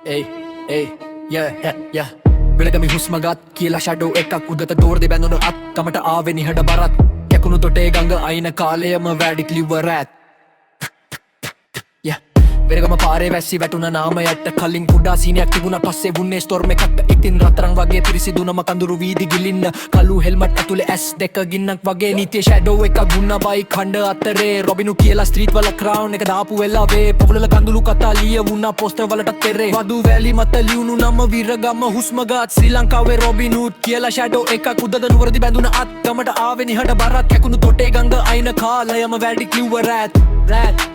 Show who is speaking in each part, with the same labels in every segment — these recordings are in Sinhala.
Speaker 1: Ey, ey, yeah. වෙලගමි හුස්මගත් කියලා ෂැඩෝ එකක් උදත දෝර්ද බැඳුණු අත් කමට ආවෙ නිහඬ බරත් කැකුණු තොටේ ගඟ අයින කාලයම වැඩි ක්ලිවරැත් වෙරගම පාරේ වැස්සි වැටුන නාමයට කලින් කුඩා සීනයක් තිබුණ පස්සේ වුන්නේ ස්ටෝර්ම් එකක් ඉතින් රත්තරන් වගේ පිරිසිදුනම කඳුරු වීදි ගිලින්න කළු හෙල්මට් ඇතුලේ ඇස් දෙක ගින්නක් වගේ නීතිය ෂැඩෝ එක ගුණ බයි ඛණ්ඩ අතරේ රොබිනු කියලා ස්ට්‍රීට් වල ක්‍රවුන් එක දාපු වෙලාවේ පොකුලල කඳුළු කතා ලියවුණා පෝස්ටර් වලට පෙරේ වදු වැලි මත ලියුණු නම විරගම හුස්මගත් ශ්‍රී ලංකාවේ රොබිනුඩ් කියලා ෂැඩෝ එකක් උදද නුවරදි බැඳුන අත් ගමට ආවේ නිහඬ බරත් කැකුණු තොටේ ගඟ අයින කාලයම වැඩි කිව්වරැත් රැත්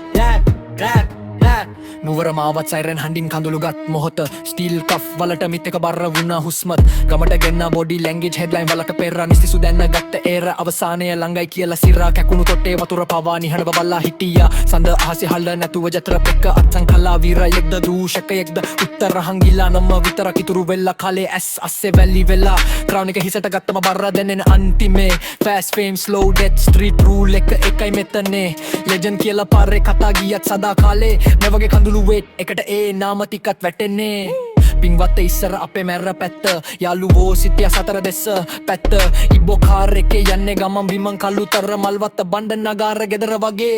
Speaker 1: නුවර මාවත් සයිරන් හඬින් කඳුළුගත් මොහොත ස්ටීල් කෆ් වලට මිත් එක බර වුණා හුස්මත් ගමට ගෙන්න බොඩි ලැන්ග්වේජ් හෙඩ්ලයින් වලට පෙර නිස්තිසු දැන්න ගත්ත ඒර අවසානය ළඟයි කියලා සිරා කැකුණු තොටේ වතුර පවා නිහඬව බල්ලා හිටියා සඳ අහසේ හල්ල නැතුව ජතර පෙක්ක අත්සන් කලා වීරයෙක්ද දූෂකයෙක්ද උත්තර හංගිලා නම විතරක් ඉතුරු වෙලා කාලේ ඇස් අස්සේ වැලි වෙලා ක්‍රවුන් එක හිසට ගත්තම බර දැනෙන අන්තිමේ fast fame slow death street rule එක එකයි මෙතනේ ලෙජන්ඩ් කියලා පාරේ කතා ගියත් සදා කාලේ මේ වගේ කඳුළු වේට් එකට ඒ නාම ටිකත් වැටෙන්නේ පින්වත් ඉස්සර අපේ මැර පැත්ත යාළුවෝ සිටිය සතර දෙස්ස පැත්ත ඉබ්බෝ කාර් එකේ යන්නේ ගමන් බිමන් කළුතර මල්වත්ත බණ්ඩ නගාර ගෙදර වගේ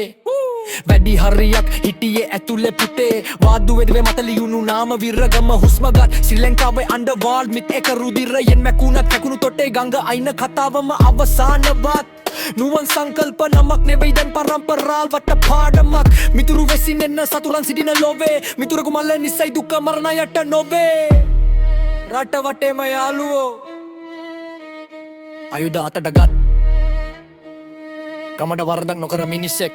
Speaker 1: වැඩි හරියක් හිටියේ ඇතුලේ පුතේ වාදු වෙදවේ මත ලියුණු නාම විරගම හුස්මගත් ශ්‍රී ලංකාවේ අන්ඩර්වර්ල්ඩ් මිත් එක රුධිරයෙන් මැකුණත් කැකුණු තොටේ ගඟ අයින කතාවම අවසානවත් නුවන් සංකල්ප නමක් නෙවෙයි දැන් පරම්පරාල් වට පාඩමක් මිතුරු වෙසින් එන්න සතුරන් සිටින ලෝවේ මිතුරකු මල්ල නිසයි දුක මරණ යට නොවේ රට වටේම යාළුවෝ ආයුධ අතට ගත් කමට වරදක් නොකර මිනිස්සෙක්